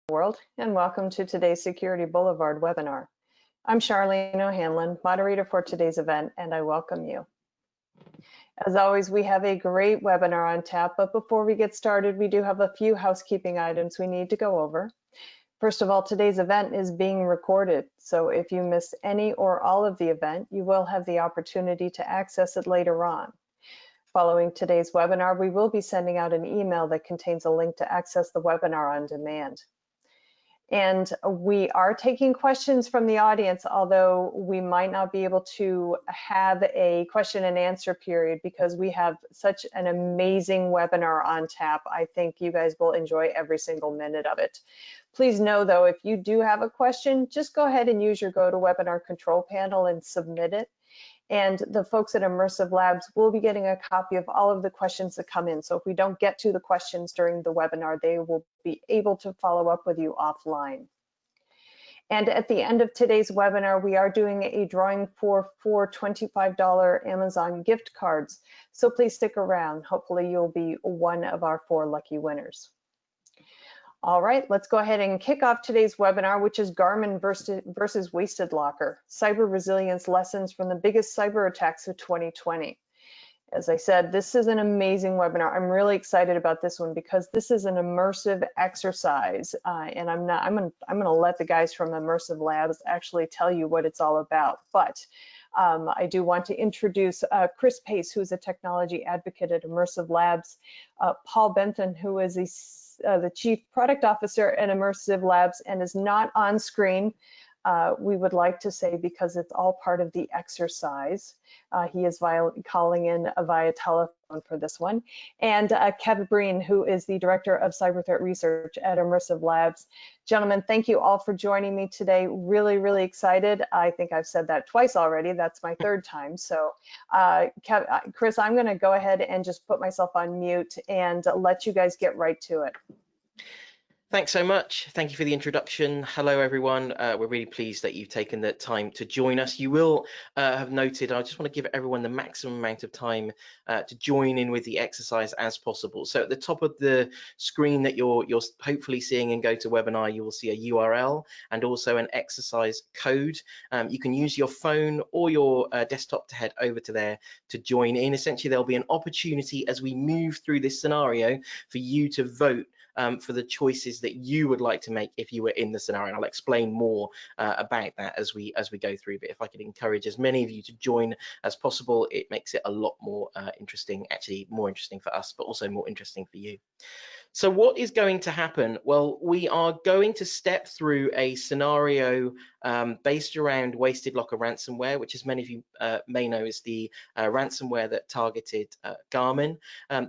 world, and welcome to today's Security Boulevard webinar. I'm Charlene O'Hanlon, moderator for today's event, and I welcome you. As always, we have a great webinar on tap, but before we get started, we do have a few housekeeping items we need to go over. First of all, today's event is being recorded, so if you missed any or all of the event, you will have the opportunity to access it later on. Following today's webinar, we will be sending out an email that contains a link to access the webinar on demand. And we are taking questions from the audience, although we might not be able to have a question and answer period because we have such an amazing webinar on tap. I think you guys will enjoy every single minute of it. Please know though, if you do have a question, just go ahead and use your GoToWebinar control panel and submit it. And the folks at Immersive Labs will be getting a copy of all of the questions that come in. So if we don't get to the questions during the webinar, they will be able to follow up with you offline. And at the end of today's webinar, we are doing a drawing for 4 $25 Amazon gift cards. So please stick around. Hopefully you'll be one of our 4 lucky winners. All right, let's go ahead and kick off today's webinar, which is Garmin versus WastedLocker, Cyber Resilience Lessons from the Biggest Cyber Attacks of 2020. As I said, this is an amazing webinar. I'm really excited about this one because this is an immersive exercise, and I'm gonna let the guys from Immersive Labs actually tell you what it's all about. But I do want to introduce Chris Pace, who's a technology advocate at Immersive Labs, Paul Benton, who is the Chief Product Officer at Immersive Labs and is not on screen, we would like to say, because it's all part of the exercise. He is calling in via telephone for this one. And Kev Breen, who is the Director of Cyber Threat Research at Immersive Labs. Gentlemen, thank you all for joining me today. Really, really excited. I think I've said that twice already. That's my 3rd time. So Chris, I'm gonna go ahead and just put myself on mute and let you guys get right to it. Thanks so much. Thank you for the introduction. Hello, everyone. We're really pleased that you've taken the time to join us. You will have noted, I just want to give everyone the maximum amount of time to join in with the exercise as possible. So at the top of the screen that you're hopefully seeing in GoToWebinar, you will see a URL and also an exercise code. You can use your phone or your desktop to head over to there to join in. Essentially, there'll be an opportunity as we move through this scenario for you to vote for the choices that you would like to make if you were in the scenario. And I'll explain more about that as we go through. But if I could encourage as many of you to join as possible, it makes it a lot more interesting, actually more interesting for us, but also more interesting for you. So what is going to happen? Well, we are going to step through a scenario based around WastedLocker ransomware, which, as many of you may know, is the ransomware that targeted Garmin.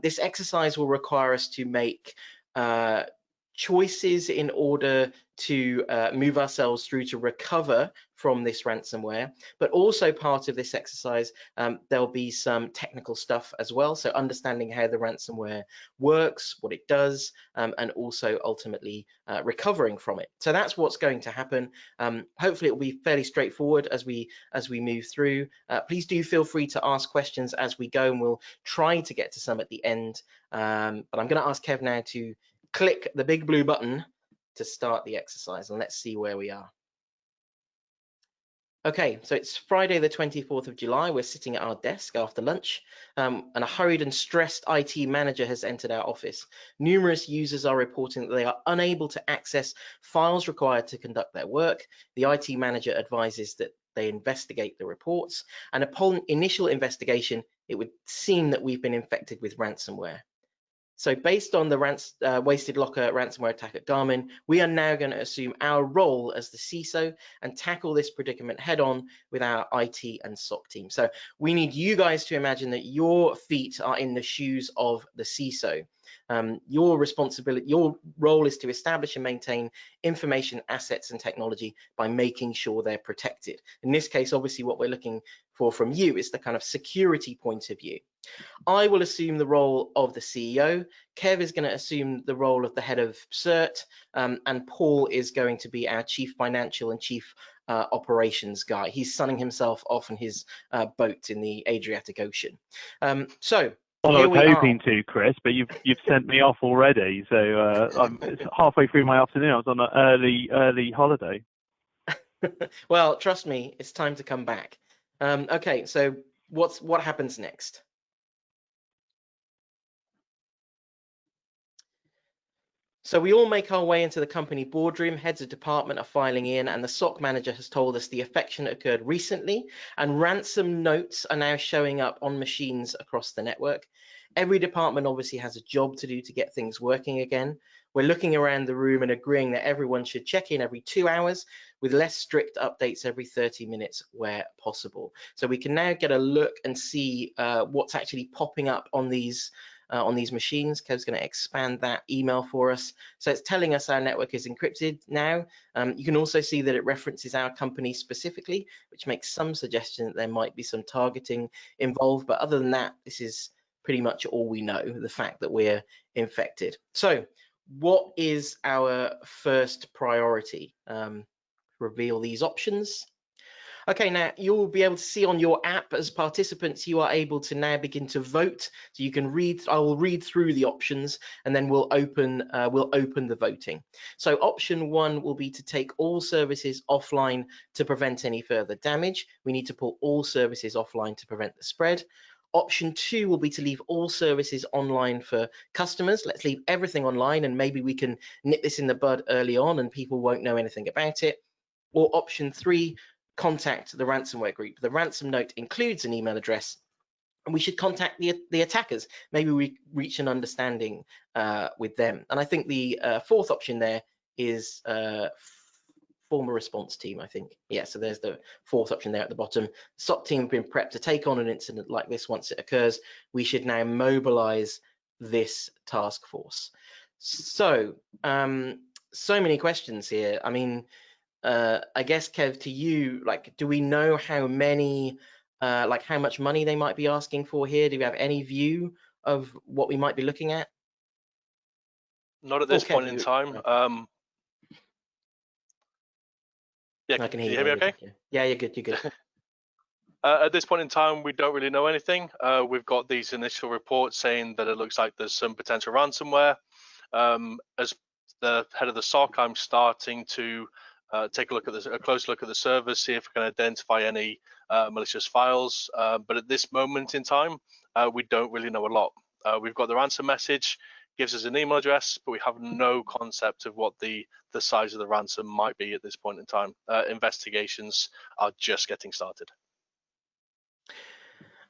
This exercise will require us to make choices in order to move ourselves through to recover from this ransomware, but also part of this exercise there'll be some technical stuff as well, so understanding how the ransomware works, what it does, and also ultimately recovering from it. So that's what's going to happen. Hopefully it will be fairly straightforward as we move through. Please do feel free to ask questions as we go, and we'll try to get to some at the end, but I'm going to ask Kev now to click the big blue button to start the exercise, and let's see where we are. Okay, so it's Friday the 24th of July. We're sitting at our desk after lunch, and a hurried and stressed IT manager has entered our office. Numerous users are reporting that they are unable to access files required to conduct their work. The IT manager advises that they investigate the reports, and upon initial investigation, it would seem that we've been infected with ransomware. So based on the WastedLocker ransomware attack at Garmin, we are now going to assume our role as the CISO and tackle this predicament head on with our IT and SOC team. So we need you guys to imagine that your feet are in the shoes of the CISO. Your responsibility, your role is to establish and maintain information assets and technology by making sure they're protected. In this case, obviously what we're looking for from you is the kind of security point of view. I will assume the role of the CEO, Kev is going to assume the role of the head of CERT, and Paul is going to be our chief financial and chief operations guy. He's sunning himself off on his boat in the Adriatic Ocean. So Well, I here was we are. hoping to, Chris, but you've sent me off already. So it's halfway through my afternoon. I was on an early holiday. Well, trust me, it's time to come back. Okay, so what happens next? So we all make our way into the company boardroom, heads of department are filing in, and the SOC manager has told us the affection occurred recently, and ransom notes are now showing up on machines across the network. Every department obviously has a job to do to get things working again. We're looking around the room and agreeing that everyone should check in every 2 hours with less strict updates every 30 minutes where possible. So we can now get a look and see what's actually popping up on these machines. Kev's going to expand that email for us. So it's telling us our network is encrypted now. You can also see that it references our company specifically, which makes some suggestion that there might be some targeting involved. But other than that, this is pretty much all we know, the fact that we're infected. So what is our first priority? Reveal these options. Okay, now you'll be able to see on your app as participants, you are able to now begin to vote. So you can read, I will read through the options and then we'll open the voting. So option 1 will be to take all services offline to prevent any further damage. We need to pull all services offline to prevent the spread. Option 2 will be to leave all services online for customers. Let's leave everything online and maybe we can nip this in the bud early on and people won't know anything about it. Or option 3, contact the ransomware group. The ransom note includes an email address and we should contact the attackers. Maybe we reach an understanding with them. And I think the 4th option there is form a response team, I think. Yeah, so there's the 4th option there at the bottom. SOC team have been prepped to take on an incident like this once it occurs. We should now mobilize this task force. So, so many questions here. I mean, I guess, Kev, to you, like, do we know how many, like how much money they might be asking for here? Do we have any view of what we might be looking at? Not at this point in time. Yeah, I can hear me okay? Yeah, you're good, you're good. At this point in time, we don't really know anything. We've got these initial reports saying that it looks like there's some potential ransomware. As the head of the SOC, I'm starting to take a close look at the servers, see if we can identify any malicious files. But at this moment in time, we don't really know a lot. We've got the ransom message, gives us an email address, but we have no concept of what the size of the ransom might be at this point in time. Investigations are just getting started.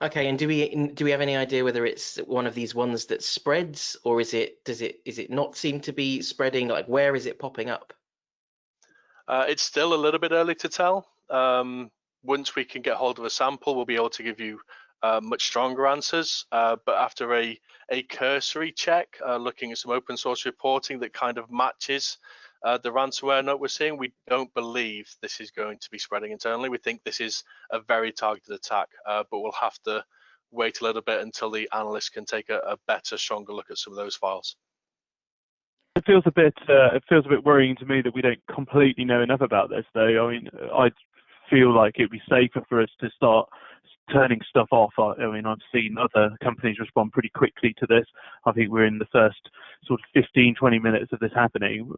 Okay, and do we have any idea whether it's one of these ones that spreads, or is it not seem to be spreading? Like, where is it popping up? It's still a little bit early to tell. Once we can get hold of a sample, we'll be able to give you much stronger answers. But after a cursory check, looking at some open source reporting that kind of matches the ransomware note we're seeing, we don't believe this is going to be spreading internally. We think this is a very targeted attack, but we'll have to wait a little bit until the analysts can take a better, stronger look at some of those files. It feels a bit worrying to me that we don't completely know enough about this, though. I mean, I feel like it'd be safer for us to start turning stuff off. I mean, I've seen other companies respond pretty quickly to this. I think we're in the first sort of 15-20 minutes of this happening.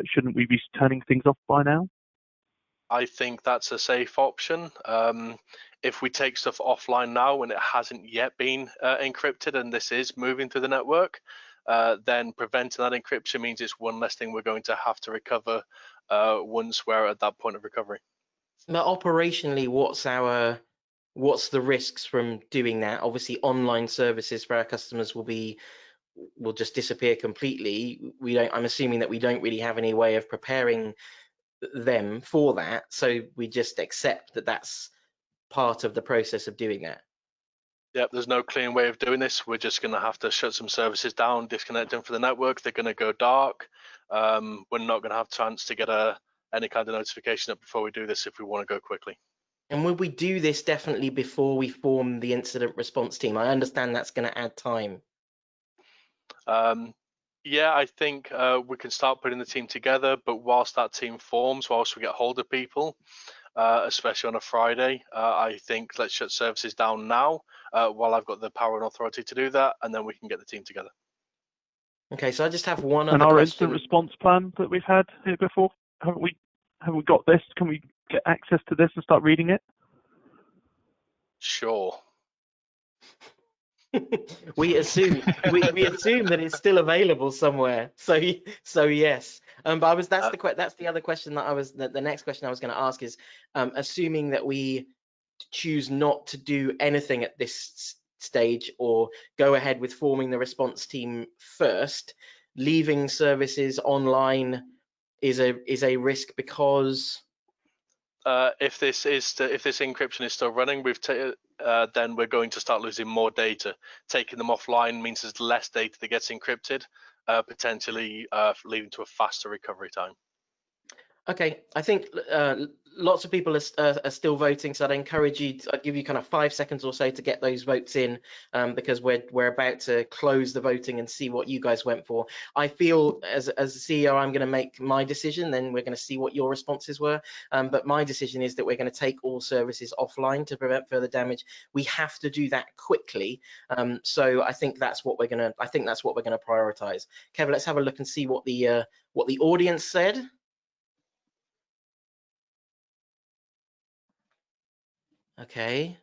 Shouldn't we be turning things off by now? I think that's a safe option. If we take stuff offline now when it hasn't yet been encrypted and this is moving through the network, then preventing that encryption means it's one less thing we're going to have to recover once we're at that point of recovery. But operationally, what's the risks from doing that? Obviously, online services for our customers will just disappear completely. I'm assuming that we don't really have any way of preparing them for that, so we just accept that that's part of the process of doing that. Yep, there's no clean way of doing this. We're just going to have to shut some services down, disconnect them from the network. They're going to go dark. We're not going to have a chance to get any kind of notification up before we do this if we want to go quickly. And would we do this definitely before we form the incident response team? I understand that's going to add time. Yeah, I think we can start putting the team together, but whilst that team forms, whilst we get hold of people, especially on a Friday. I think let's shut services down now while I've got the power and authority to do that, and then we can get the team together. Okay, so I just have one And other our question. incident response plan that we've had here before, haven't we got this? Can we get access to this and start reading it? Sure. we assume that it's still available somewhere. So yes. But that's the other question that the next question I was going to ask is, assuming that we choose not to do anything at this stage or go ahead with forming the response team first, leaving services online is a risk because if this encryption is still running, then we're going to start losing more data. Taking them offline means there's less data that gets encrypted, potentially leading to a faster recovery time. Okay, I think lots of people are still voting, so I'd give you kind of 5 seconds or so to get those votes in, because we're about to close the voting and see what you guys went for. I feel as the CEO, I'm going to make my decision, then we're going to see what your responses were. But my decision is that we're going to take all services offline to prevent further damage. We have to do that quickly, so I think that's what we're going to prioritize. Kevin, let's have a look and see what the audience said. Okay.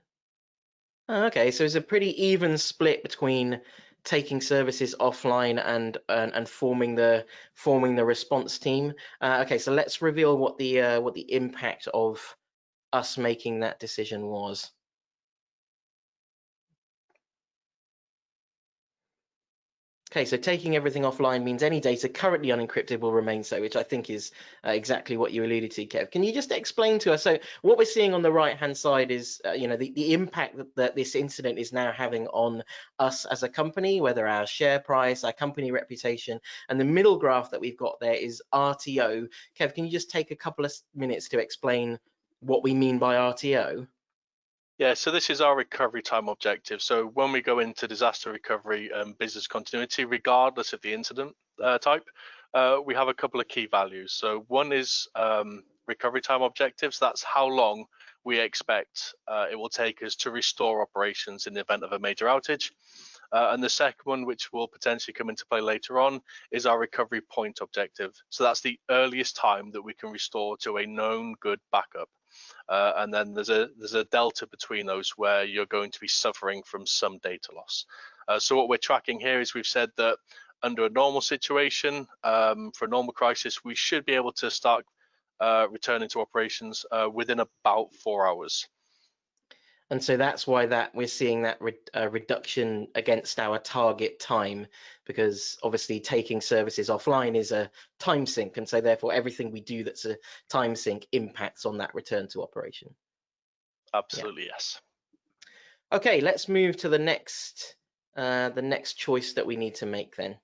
Okay, so it's a pretty even split between taking services offline and forming the response team. Okay, so let's reveal what the impact of us making that decision was. Okay, so taking everything offline means any data currently unencrypted will remain so, which I think is exactly what you alluded to, Kev. Can you just explain to us? So what we're seeing on the right-hand side is, the impact that this incident is now having on us as a company, whether our share price, our company reputation, and the middle graph that we've got there is RTO. Kev, can you just take a couple of minutes to explain what we mean by RTO? Yeah, so this is our recovery time objective. So when we go into disaster recovery and business continuity, regardless of the incident type, we have a couple of key values. So one is recovery time objectives. That's how long we expect it will take us to restore operations in the event of a major outage. And the second one, which will potentially come into play later on, is our recovery point objective. So that's the earliest time that we can restore to a known good backup. And then there's a delta between those where you're going to be suffering from some data loss. So what we're tracking here is we've said that under a normal situation, for a normal crisis, we should be able to start returning to operations within about 4 hours. And so that's why we're seeing that reduction against our target time, because obviously taking services offline is a time sink, and so therefore everything we do that's a time sink impacts on that return to operation. Absolutely, yeah. Yes. Okay, let's move to the next choice that we need to make then.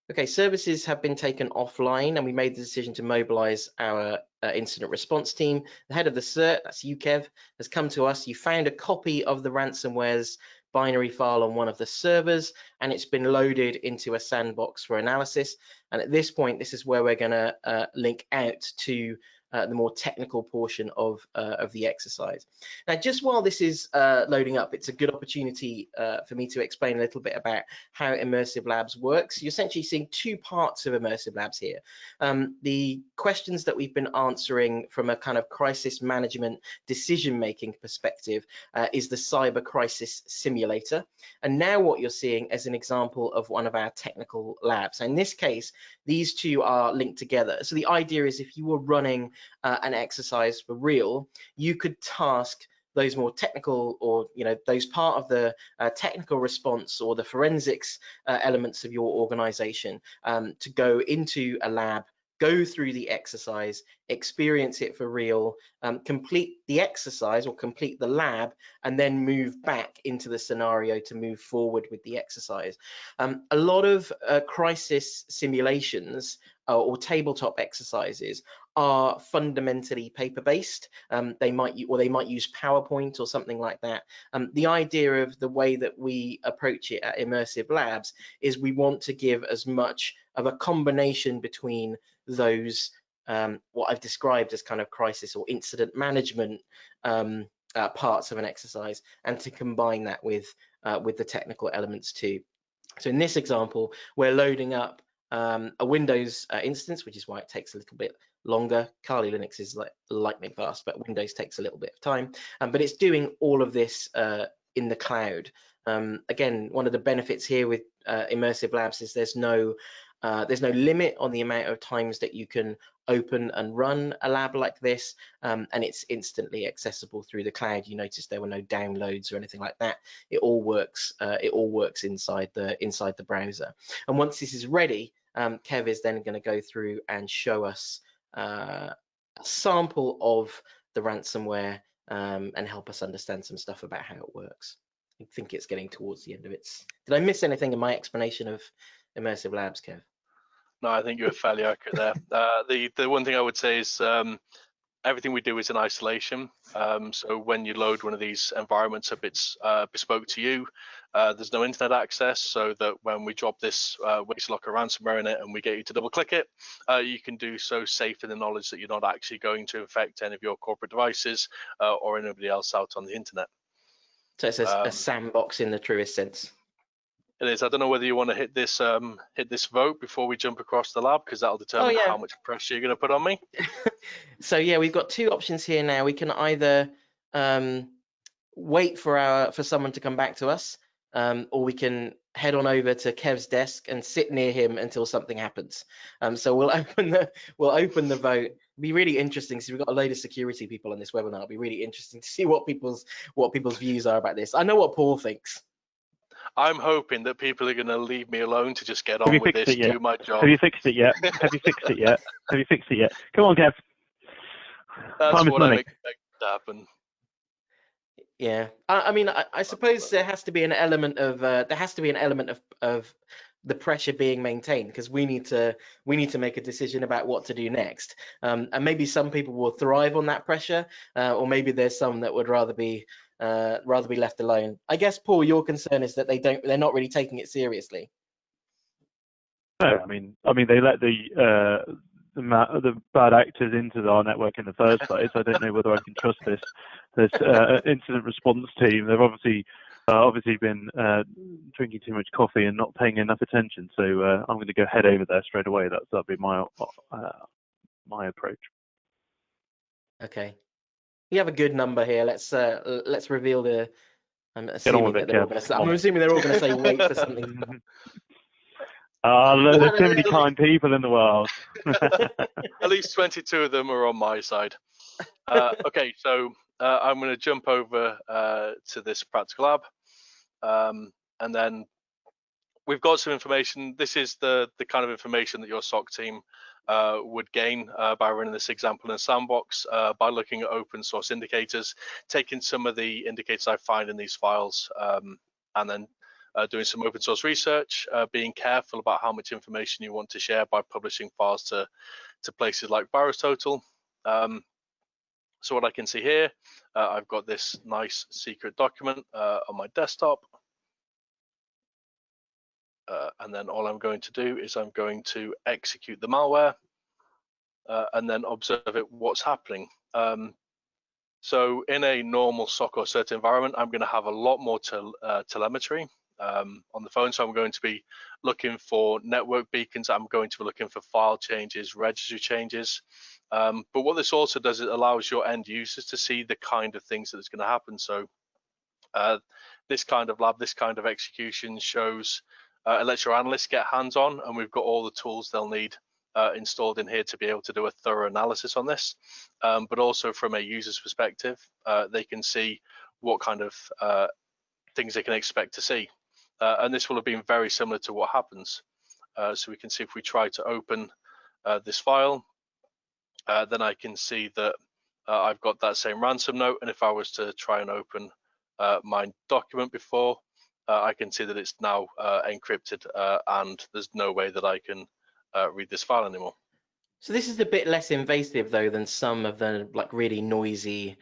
Okay, services have been taken offline and we made the decision to mobilize our incident response team. The head of the CERT, that's you, Kev, has come to us. You found a copy of the ransomware's binary file on one of the servers and it's been loaded into a sandbox for analysis. And at this point, this is where we're going to link out to the more technical portion of the exercise. Now, just while this is loading up, it's a good opportunity for me to explain a little bit about how Immersive Labs works. You're essentially seeing two parts of Immersive Labs here. The questions that we've been answering from a kind of crisis management decision-making perspective is the cyber crisis simulator. And now what you're seeing is an example of one of our technical labs. In this case, these two are linked together. So the idea is if you were running an exercise for real, you could task those more technical, or those part of the technical response or the forensics elements of your organization to go into a lab, go through the exercise, experience it for real, complete the exercise or complete the lab, and then move back into the scenario to move forward with the exercise. A lot of crisis simulations or tabletop exercises are fundamentally paper-based. They might use PowerPoint or something like that. The idea of the way that we approach it at Immersive Labs is we want to give as much of a combination between those what I've described as kind of crisis or incident management parts of an exercise, and to combine that with the technical elements too. So in this example, we're loading up a Windows instance, which is why it takes a little bit longer. Kali Linux is like lightning fast, but Windows takes a little bit of time. But it's doing all of this in the cloud. Again, one of the benefits here with Immersive Labs is there's no limit on the amount of times that you can open and run a lab like this, and it's instantly accessible through the cloud. You notice there were no downloads or anything like that. It all works. It all works inside the browser. And once this is ready, Kev is then going to go through and show us a sample of the ransomware and help us understand some stuff about how it works. I think it's getting towards the end of it. Did I miss anything in my explanation of Immersive Labs, Kev? No, I think you were fairly accurate there. The one thing I would say is everything we do is in isolation. So when you load one of these environments up, it's bespoke to you. There's no internet access, so that when we drop this WastedLocker ransomware in it and we get you to double click it, you can do so safe in the knowledge that you're not actually going to infect any of your corporate devices or anybody else out on the internet. So it's a sandbox in the truest sense. It is. I don't know whether you want to hit this vote before we jump across the lab, because that'll determine how much pressure you're going to put on me. So yeah, we've got two options here now. We can either wait for someone to come back to us, or we can head on over to Kev's desk and sit near him until something happens. So we'll open the vote. It'll be really interesting. So we've got a load of security people on this webinar. It'll be really interesting to see what people's views are about this. I know what Paul thinks. I'm hoping that people are going to leave me alone to just get on with this, do my job. Have you fixed it yet? Have you fixed it yet? Have you fixed it yet? Come on, Kev. That's what I expect to happen. Yeah, I mean, I suppose there has to be an element of the pressure being maintained, because we need to make a decision about what to do next. And maybe some people will thrive on that pressure, or maybe there's some that would rather be left alone. I guess, Paul, your concern is that they're not really taking it seriously. No, I mean they let the bad actors into our network in the first place. I don't know whether I can trust this incident response team. They've obviously been drinking too much coffee and not paying enough attention. So I'm going to go head over there straight away. That'll be my approach. Okay. We have a good number here. Let's reveal the. I'm assuming they're all going to say wait for something. There's too many kind people in the world. At least 22 of them are on my side. Okay, so I'm going to jump over to this practical lab, and then we've got some information. This is the kind of information that your SOC team would gain by running this example in a sandbox, by looking at open source indicators, taking some of the indicators I find in these files, and then doing some open source research, being careful about how much information you want to share by publishing files to places like VirusTotal. So what I can see here, I've got this nice secret document on my desktop. And then all I'm going to do is I'm going to execute the malware and then observe what's happening. So in a normal SOC or CERT environment, I'm going to have a lot more telemetry on the phone. So I'm going to be looking for network beacons. I'm going to be looking for file changes, registry changes. But what this also does, it allows your end users to see the kind of things that is going to happen. So this kind of lab, this kind of execution shows, it lets your analysts get hands-on, and we've got all the tools they'll need installed in here to be able to do a thorough analysis on this. But also from a user's perspective, they can see what kind of things they can expect to see. And this will have been very similar to what happens. So we can see if we try to open this file, then I can see that I've got that same ransom note. And if I was to try and open my document before, I can see that it's now encrypted, and there's no way that I can read this file anymore. So this is a bit less invasive though than some of the really noisy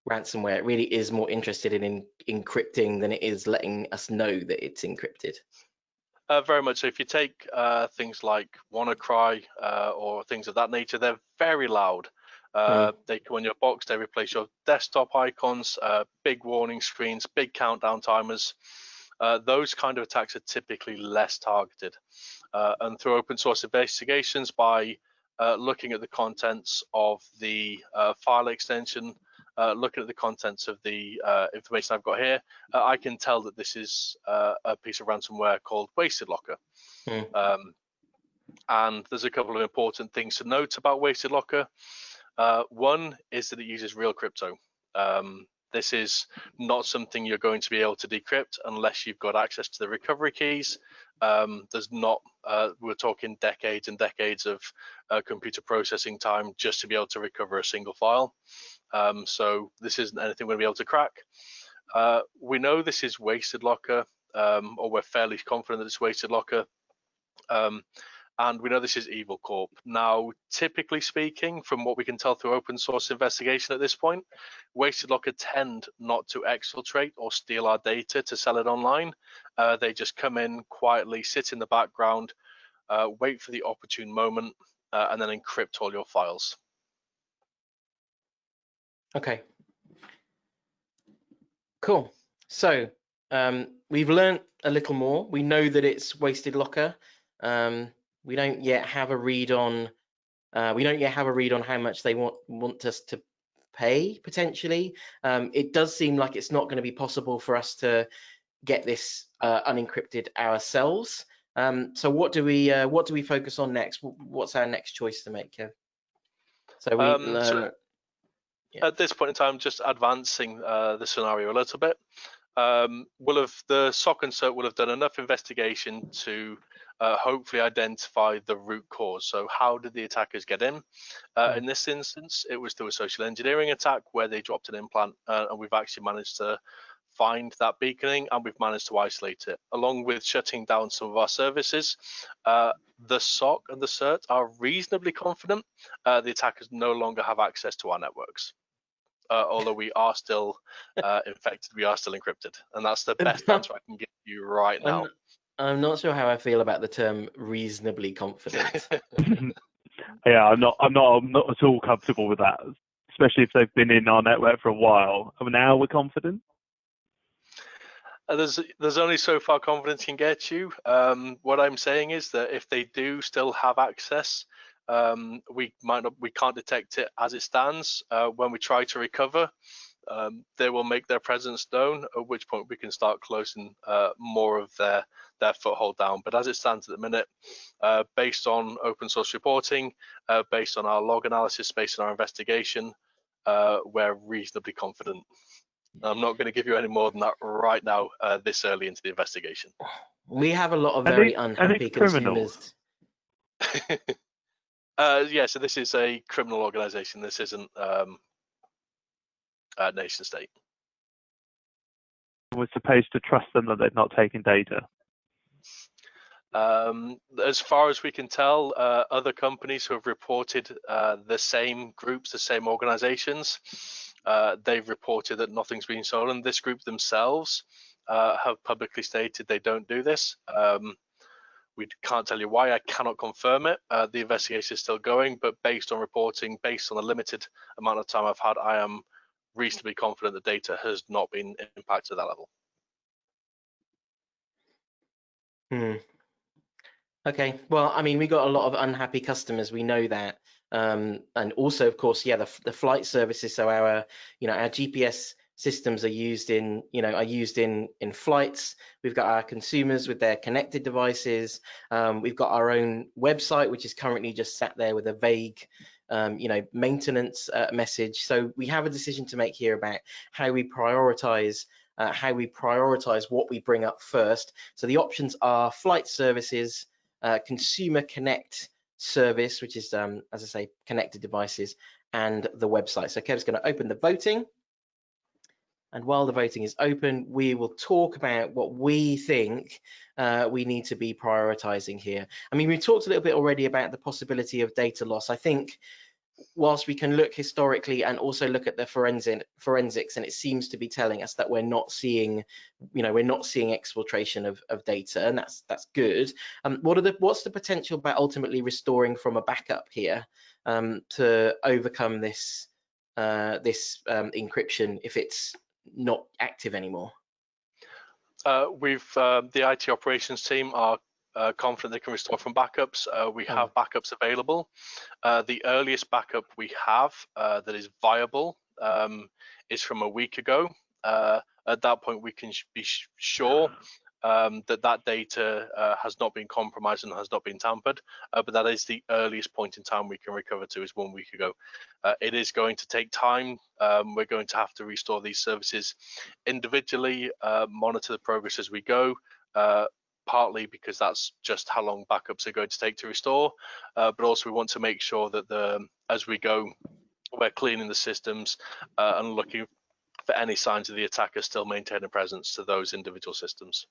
ransomware. It really is more interested in encrypting than it is letting us know that it's encrypted. Very much so. If you take things like WannaCry or things of that nature, they're very loud. They come on your box, they replace your desktop icons, big warning screens, big countdown timers. Those kind of attacks are typically less targeted. And through open source investigations, by looking at the contents of the file extension, looking at the contents of the information I've got here, I can tell that this is a piece of ransomware called WastedLocker. And there's a couple of important things to note about WastedLocker. One is that it uses real crypto. This is not something you're going to be able to decrypt unless you've got access to the recovery keys. There's not, we're talking decades and decades of computer processing time just to be able to recover a single file. So this isn't anything we're going to be able to crack. We know this is WastedLocker, or we're fairly confident that it's WastedLocker. And we know this is Evil Corp. Now, typically speaking, from what we can tell through open source investigation at this point, WastedLocker tend not to exfiltrate or steal our data to sell it online. They just come in quietly, sit in the background, wait for the opportune moment, and then encrypt all your files. Okay. Cool. So we've learned a little more. We know that it's WastedLocker. We don't yet have a read on how much they want us to pay potentially. It does seem like it's not going to be possible for us to get this unencrypted ourselves. So what do we focus on next? What's our next choice to make, Kev? So we at this point in time, just advancing the scenario a little bit. The SOC and CERT will have done enough investigation to hopefully identify the root cause. So how did the attackers get in? In this instance, it was through a social engineering attack where they dropped an implant, and we've actually managed to find that beaconing, and we've managed to isolate it, along with shutting down some of our services. The SOC and the CERT are reasonably confident the attackers no longer have access to our networks. Although we are still infected, we are still encrypted, and that's the best answer I can give you right now. I'm not sure how I feel about the term reasonably confident. Yeah, I'm not at all comfortable with that, especially if they've been in our network for a while. I mean, now we're confident. There's only so far confidence can get you. What I'm saying is that if they do still have access, we can't detect it as it stands. When we try to recover, they will make their presence known, at which point we can start closing more of their foothold down. But as it stands at the minute, based on open source reporting, based on our log analysis, based on our investigation, we're reasonably confident. I'm not going to give you any more than that right now, this early into the investigation. We have a lot of very unhappy consumers. Yeah, so this is a criminal organization. This isn't a nation state. We're supposed to trust them that they've not taken data. As far as we can tell, other companies who have reported the same groups, the same organizations, they've reported that nothing's been stolen. This group themselves have publicly stated they don't do this. We can't tell you why. I cannot confirm it. The investigation is still going, but based on reporting, based on the limited amount of time I've had, I am reasonably confident the data has not been impacted at that level. Okay, well, I mean, we got a lot of unhappy customers, we know that, and also, of course, yeah, the flight services. So our GPS systems are used in flights. We've got our consumers with their connected devices. We've got our own website, which is currently just sat there with a vague maintenance message. So we have a decision to make here about how we prioritize what we bring up first. So the options are flight services, consumer connect service, which is, as I say, connected devices, and the website. So Kev's going to open the voting. And while the voting is open, we will talk about what we think we need to be prioritizing here. I mean, we talked a little bit already about the possibility of data loss. I think whilst we can look historically and also look at the forensics, and it seems to be telling us that we're not seeing, we're not seeing exfiltration of data, and that's good. What's the potential about ultimately restoring from a backup here to overcome this encryption if it's not active anymore? The IT operations team are confident they can restore from backups. We have backups available. The earliest backup we have that is viable is from a week ago. At that point, we can be sure that data has not been compromised and has not been tampered, but that is the earliest point in time we can recover to, is 1 week ago. It is going to take time. We're going to have to restore these services individually, monitor the progress as we go, partly because that's just how long backups are going to take to restore, but also we want to make sure that as we go, we're cleaning the systems and looking for any signs of the attacker still maintaining presence to those individual systems.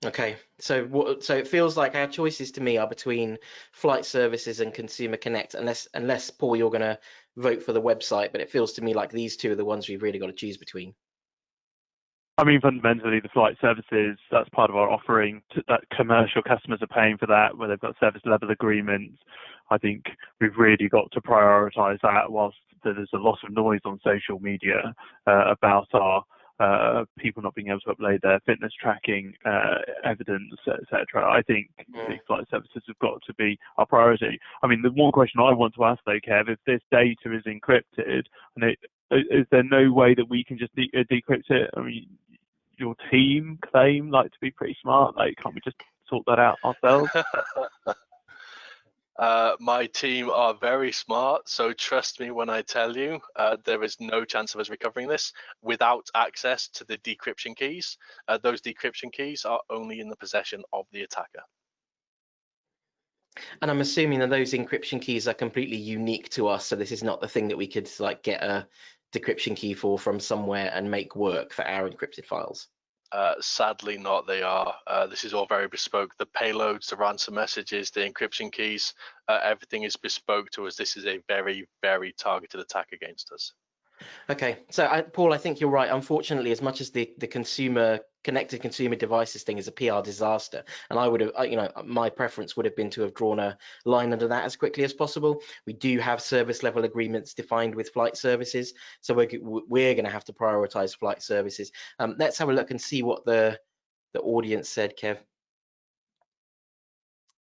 Okay, so it feels like our choices to me are between flight services and consumer connect, unless Paul, you're going to vote for the website, but it feels to me like these two are the ones we've really got to choose between. I mean, fundamentally, the flight services, that's part of our offering. That commercial customers are paying for that, where they've got service level agreements. I think we've really got to prioritise that, whilst there's a lot of noise on social media about our people not being able to upload their fitness tracking evidence, etc. I think the flight services have got to be our priority. I mean, the one question I want to ask though, Kev, if this data is encrypted, and is there no way that we can just decrypt it? I mean, your team claim to be pretty smart. Can't we just sort that out ourselves? My team are very smart, so trust me when I tell you, there is no chance of us recovering this without access to the decryption keys. Those decryption keys are only in the possession of the attacker. And I'm assuming that those encryption keys are completely unique to us, so this is not the thing that we could get a decryption key from somewhere and make work for our encrypted files. Sadly not. They are. This is all very bespoke. The payloads, the ransom messages, the encryption keys, everything is bespoke to us. This is a very, very targeted attack against us. Okay, so Paul, I think you're right. Unfortunately, as much as the connected consumer devices thing is a PR disaster, and I would have, my preference would have been to have drawn a line under that as quickly as possible. We do have service level agreements defined with flight services, so we're going to have to prioritize flight services. Let's have a look and see what the audience said, Kev.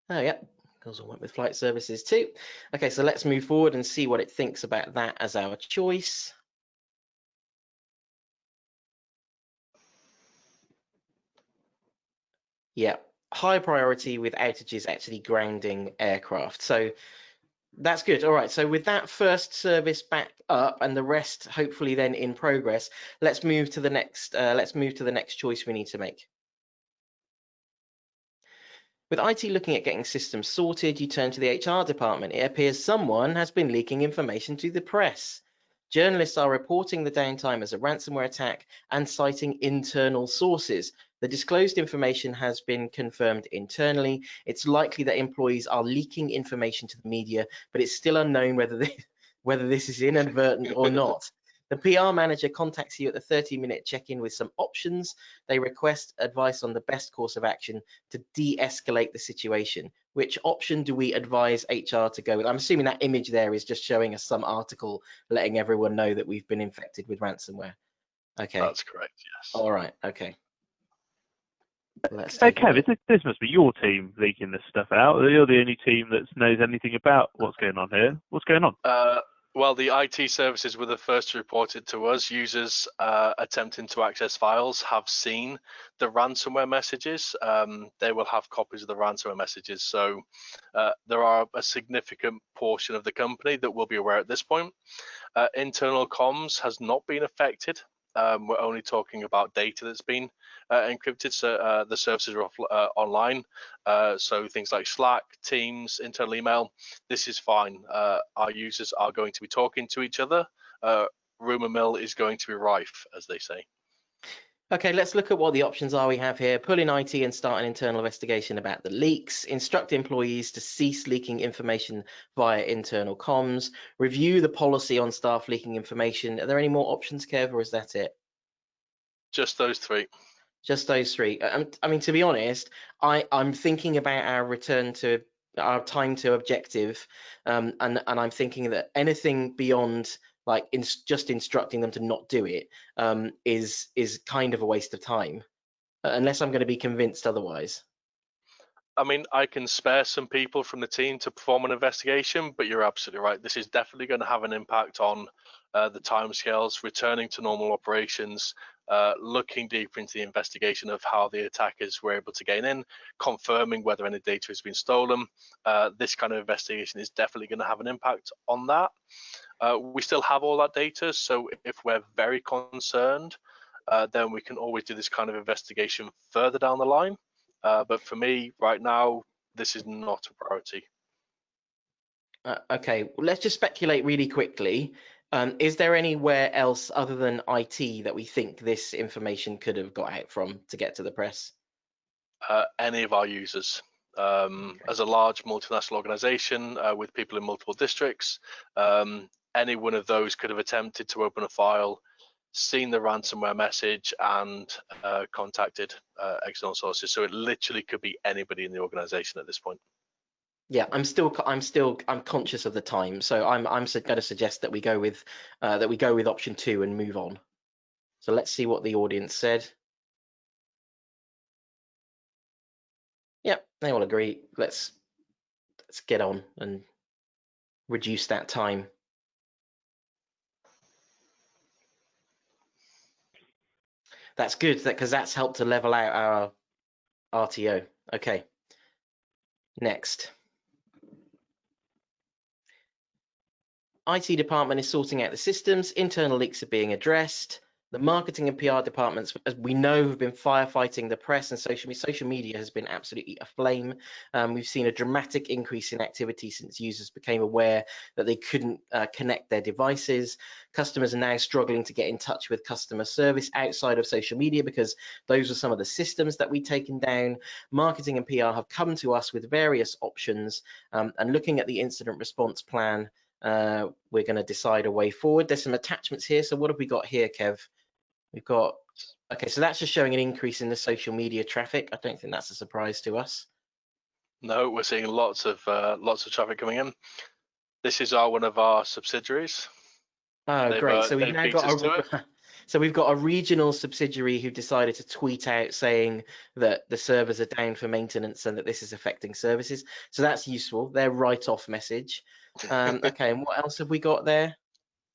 Oh, yeah. Goes on with flight services too. Okay, so let's move forward and see what it thinks about that as our choice. Yeah, high priority with outages actually grounding aircraft. So that's good. All right, so with that first service back up and the rest hopefully then in progress, let's move to the next choice we need to make. With IT looking at getting systems sorted, you turn to the HR department. It appears someone has been leaking information to the press. Journalists are reporting the downtime as a ransomware attack and citing internal sources. The disclosed information has been confirmed internally. It's likely that employees are leaking information to the media, but it's still unknown whether this is inadvertent or not. The PR manager contacts you at the 30-minute check-in with some options. They request advice on the best course of action to de-escalate the situation. Which option do we advise HR to go with? I'm assuming that image there is just showing us some article letting everyone know that we've been infected with ransomware. Okay. That's correct, yes. All right, okay. Kev, this must be your team leaking this stuff out. You're the only team that knows anything about what's going on here. What's going on? Well, the IT services were the first to report it to us. Users attempting to access files have seen the ransomware messages. They will have copies of the ransomware messages. So there are a significant portion of the company that will be aware at this point. Internal comms has not been affected. We're only talking about data that's been encrypted, so the services are online. So things like Slack, Teams, internal email, this is fine. Our users are going to be talking to each other. Rumor mill is going to be rife, as they say. Okay, let's look at what the options are we have here. Pull in IT and start an internal investigation about the leaks. Instruct employees to cease leaking information via internal comms. Review the policy on staff leaking information. Are there any more options, Kev, or is that it? Just those three. Just those three. I mean, to be honest, I'm thinking about our time to objective, and I'm thinking that anything beyond like just instructing them to not do it is kind of a waste of time, unless I'm going to be convinced otherwise. I mean, I can spare some people from the team to perform an investigation, but you're absolutely right. This is definitely going to have an impact on the timescales, returning to normal operations, looking deeper into the investigation of how the attackers were able to gain in, confirming whether any data has been stolen. This kind of investigation is definitely going to have an impact on that. We still have all that data, so if we're very concerned, then we can always do this kind of investigation further down the line. But for me, right now, this is not a priority. Okay, well, let's just speculate really quickly. Is there anywhere else other than IT that we think this information could have got out from to get to the press? Any of our users. As a large multinational organization with people in multiple districts, any one of those could have attempted to open a file, seen the ransomware message, and contacted external sources. So it literally could be anybody in the organization at this point. Yeah, I'm conscious of the time, so I'm going to suggest that we go with option 2 and move on. So let's see what the audience said. Yep, they all agree. Let's get on and reduce that time. That's good, because that's helped to level out our RTO. Okay, next. IT department is sorting out the systems, internal leaks are being addressed. The marketing and PR departments, as we know, have been firefighting the press, and social media has been absolutely aflame. We've seen a dramatic increase in activity since users became aware that they couldn't connect their devices. Customers are now struggling to get in touch with customer service outside of social media because those are some of the systems that we've taken down. Marketing and PR have come to us with various options, and looking at the incident response plan, we're going to decide a way forward. There's some attachments here. So what have we got here, Kev? We've got, okay, so that's just showing an increase in the social media traffic. I don't think that's a surprise to us. No, we're seeing lots of traffic coming in. This is one of our subsidiaries. Oh, great. So we've now got so we've got a regional subsidiary who decided to tweet out saying that the servers are down for maintenance and that this is affecting services. So that's useful. Their write-off message. Okay, and what else have we got there?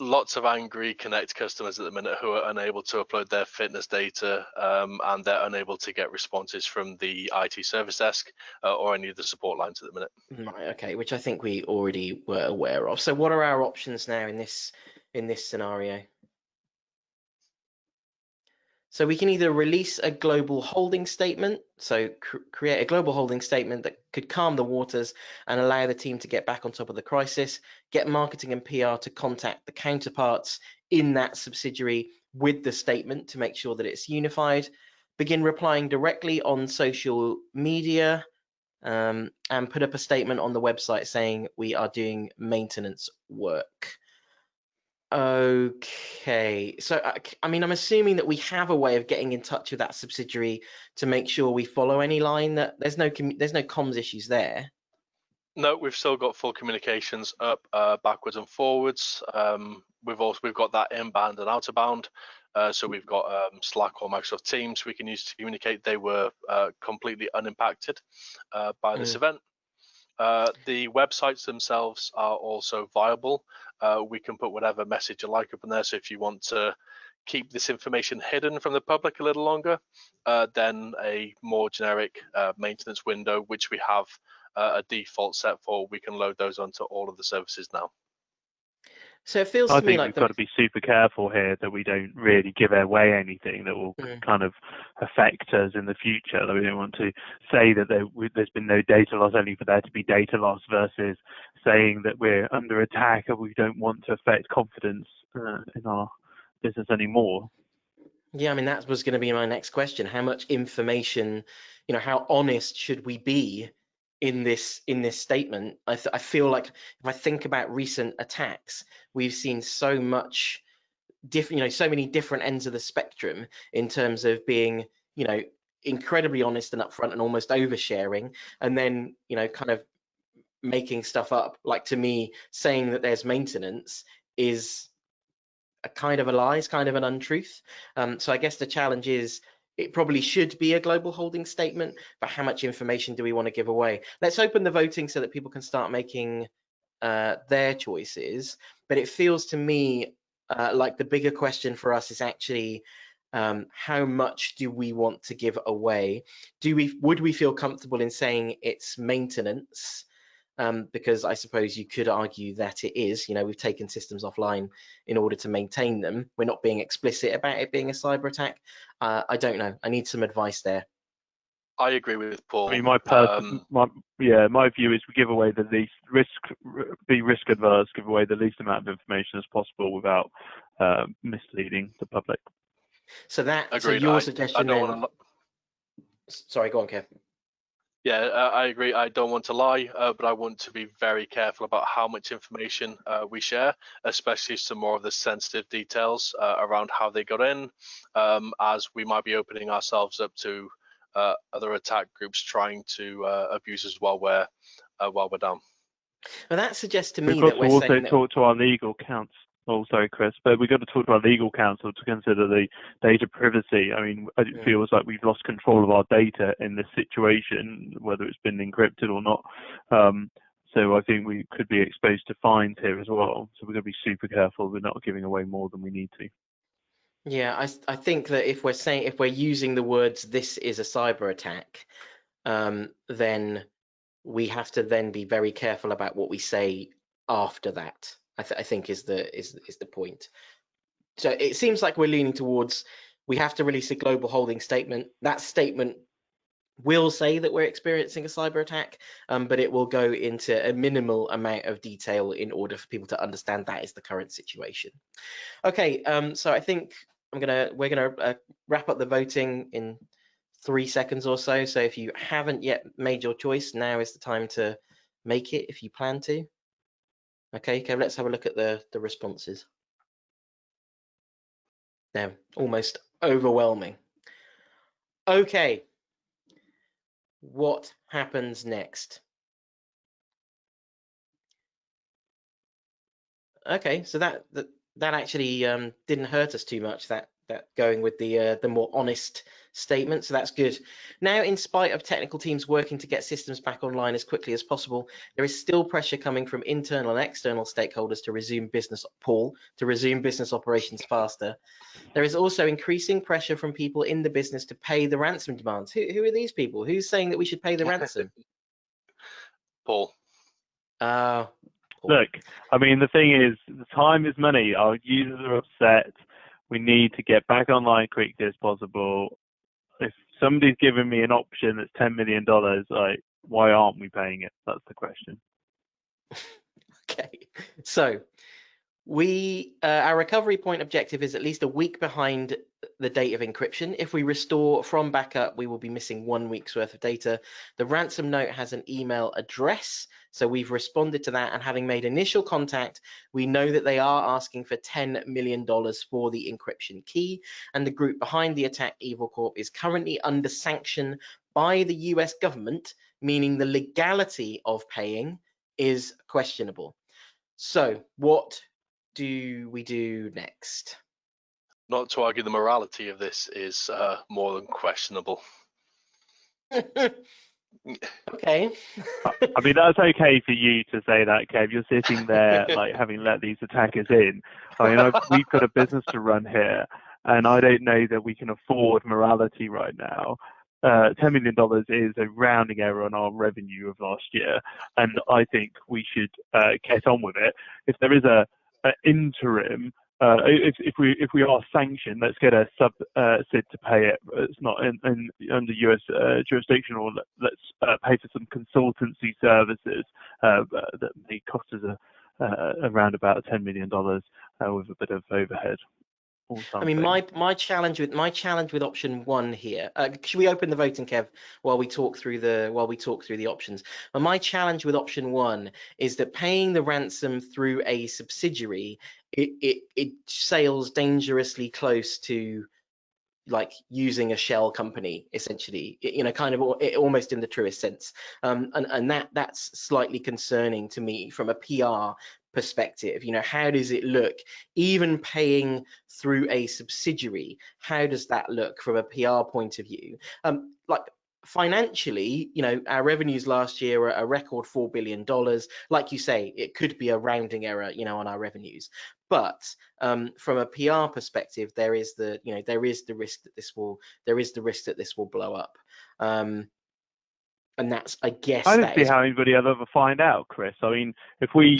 Lots of angry Connect customers at the minute who are unable to upload their fitness data, and they're unable to get responses from the IT service desk or any of the support lines at the minute. Right, okay, which I think we already were aware of. So what are our options now in this scenario? So we can either release a global holding statement, so create a global holding statement that could calm the waters and allow the team to get back on top of the crisis, get marketing and PR to contact the counterparts in that subsidiary with the statement to make sure that it's unified, begin replying directly on social media, and put up a statement on the website saying we are doing maintenance work. Okay, so I mean, I'm assuming that we have a way of getting in touch with that subsidiary to make sure we follow any line, that there's no comms issues there. No, we've still got full communications up, backwards and forwards. We've got that inbound and outbound. So we've got Slack or Microsoft Teams we can use to communicate. They were completely unimpacted by this event. The websites themselves are also viable. We can put whatever message you like up in there. So if you want to keep this information hidden from the public a little longer, then a more generic maintenance window, which we have a default set for, we can load those onto all of the services now. So it feels to me like we've got to be super careful here that we don't really give away anything that will kind of affect us in the future. That we don't want to say that there's been no data loss only for there to be data loss, versus saying that we're under attack and we don't want to affect confidence in our business anymore. Yeah, I mean, that was going to be my next question. How much information, how honest should we be in this statement? I feel like if I think about recent attacks, we've seen so much different, so many different ends of the spectrum in terms of being, incredibly honest and upfront and almost oversharing, and then, kind of making stuff up. Like, to me, saying that there's maintenance is a kind of a lie, is kind of an untruth. So I guess the challenge is, it probably should be a global holding statement, but how much information do we want to give away? Let's open the voting so that people can start making their choices. But it feels to me like the bigger question for us is actually, how much do we want to give away? Would we feel comfortable in saying it's maintenance? Because I suppose you could argue that it is. We've taken systems offline in order to maintain them. We're not being explicit about it being a cyber attack. I don't know. I need some advice there. I agree with Paul. I mean, my view is we give away the least be risk adverse, give away the least amount of information as possible without misleading the public. So Agreed. Your suggestion then. Sorry, go on, Kev. Yeah, I agree. I don't want to lie, but I want to be very careful about how much information we share, especially some more of the sensitive details around how they got in, as we might be opening ourselves up to other attack groups trying to abuse us while we're down. Well, that suggests to me We've got that to we're also saying talk to our legal counsel. Oh, sorry, Chris, but we've got to talk to our legal counsel to consider the data privacy. I mean, it feels like we've lost control of our data in this situation, whether it's been encrypted or not. So I think we could be exposed to fines here as well. So we're going to be super careful we're not giving away more than we need to. Yeah, I think that if we're using the words "this is a cyber attack," then we have to then be very careful about what we say after that. I think is the point. So it seems like we're leaning towards, we have to release a global holding statement. That statement will say that we're experiencing a cyber attack, but it will go into a minimal amount of detail in order for people to understand that is the current situation. Okay, so I think we're gonna wrap up the voting in 3 seconds or so. So if you haven't yet made your choice, now is the time to make it if you plan to. Okay, let's have a look at the responses. They're almost overwhelming. Okay, what happens next? Okay, so that actually didn't hurt us too much, that going with the more honest statement, so that's good. Now, in spite of technical teams working to get systems back online as quickly as possible, there is still pressure coming from internal and external stakeholders to resume business, Paul, to resume business operations faster. There is also increasing pressure from people in the business to pay the ransom demands. Who are these people? Who's saying that we should pay the ransom? Paul. Look, I mean, the thing is, the time is money. Our users are upset. We need to get back online quickly as possible. If somebody's giving me an option that's $10 million, like, why aren't we paying it? That's the question. Okay, so our recovery point objective is at least a week behind the date of encryption. If we restore from backup, we will be missing 1 week's worth of data. The ransom note has an email address, so we've responded to that, and having made initial contact, we know that they are asking for $10 million for the encryption key, and the group behind the attack, Evil Corp, is currently under sanction by the US government, meaning the legality of paying is questionable. So what do we do next? Not to argue the morality of this is more than questionable. Okay. I mean, that's okay for you to say that, Kev. You're sitting there, like, having let these attackers in. I mean, we've got a business to run here, and I don't know that we can afford morality right now. $10 million is a rounding error on our revenue of last year, and I think we should get on with it. If there is an interim, if we are sanctioned, let's get a sub-SID to pay it. It's not under US jurisdiction, or let's pay for some consultancy services that may cost us around about $10 million with a bit of overhead. or I mean, something. my challenge with option one here. Should we open the voting, Kev, while we talk through the options? But my challenge with option one is that paying the ransom through a subsidiary, it sails dangerously close to like using a shell company, essentially, kind of almost in the truest sense, and that's slightly concerning to me from a PR perspective. How does it look, even paying through a subsidiary? How does that look from a PR point of view? Like financially, our revenues last year were a record $4 billion. Like you say, it could be a rounding error, on our revenues. But from a PR perspective, there is the risk that this will blow up. And that's, I guess, I don't see how anybody will ever find out, Chris. I mean, if we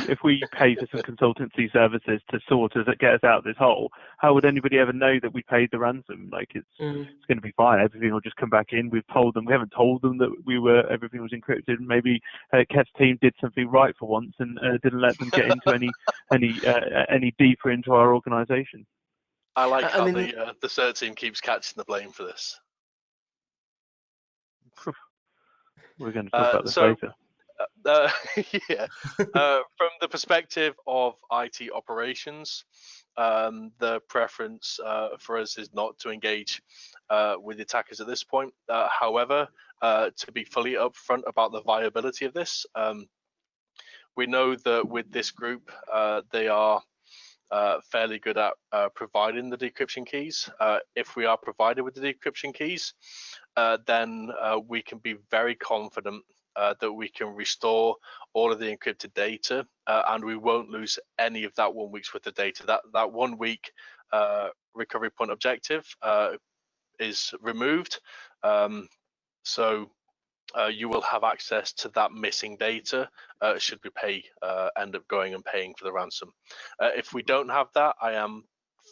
pay for some consultancy services to sort us, get us out of this hole, how would anybody ever know that we paid the ransom? Like, it's going to be fine. Everything will just come back in. We haven't told them that everything was encrypted. Maybe Kev's team did something right for once and didn't let them get into any deeper into our organisation. I like how the CERT team keeps catching the blame for this. We're going to talk about this later. Yeah. From the perspective of IT operations, the preference for us is not to engage with the attackers at this point. However, to be fully upfront about the viability of this, we know that with this group, they are fairly good at providing the decryption keys. If we are provided with the decryption keys, then we can be very confident that we can restore all of the encrypted data, and we won't lose any of that 1 week's worth of data. That 1 week recovery point objective is removed, so you will have access to that missing data should we end up going and paying for the ransom. If we don't have that, I am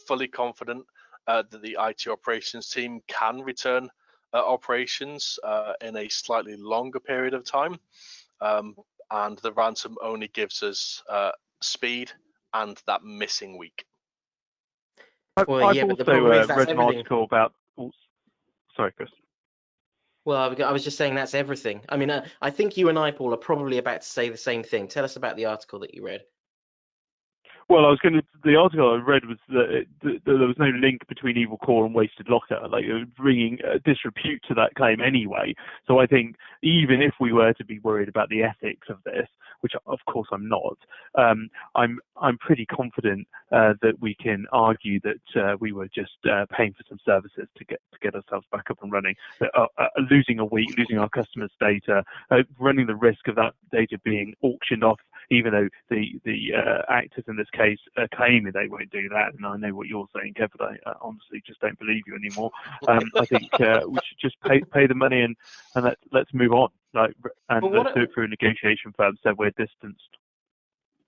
fully confident that the IT operations team can return operations in a slightly longer period of time, and the ransom only gives us speed and that missing week. I've also read an article about. Sorry, Chris. Well, I was just saying that's everything. I mean, I think you and I, Paul, are probably about to say the same thing. Tell us about the article that you read. Well, the article I read was that there was no link between Evil Core and WastedLocker, like bringing disrepute to that claim anyway. So I think even if we were to be worried about the ethics of this, which of course I'm not, I'm pretty confident that we can argue that we were just paying for some services to get ourselves back up and running. Losing a week, losing our customers' data, running the risk of that data being auctioned off, even though the actors in this case are claiming they won't do that. And I know what you're saying, Kev, but I honestly just don't believe you anymore. I think we should just pay the money and let's move on. Let's do it through a negotiation firm so we're distanced.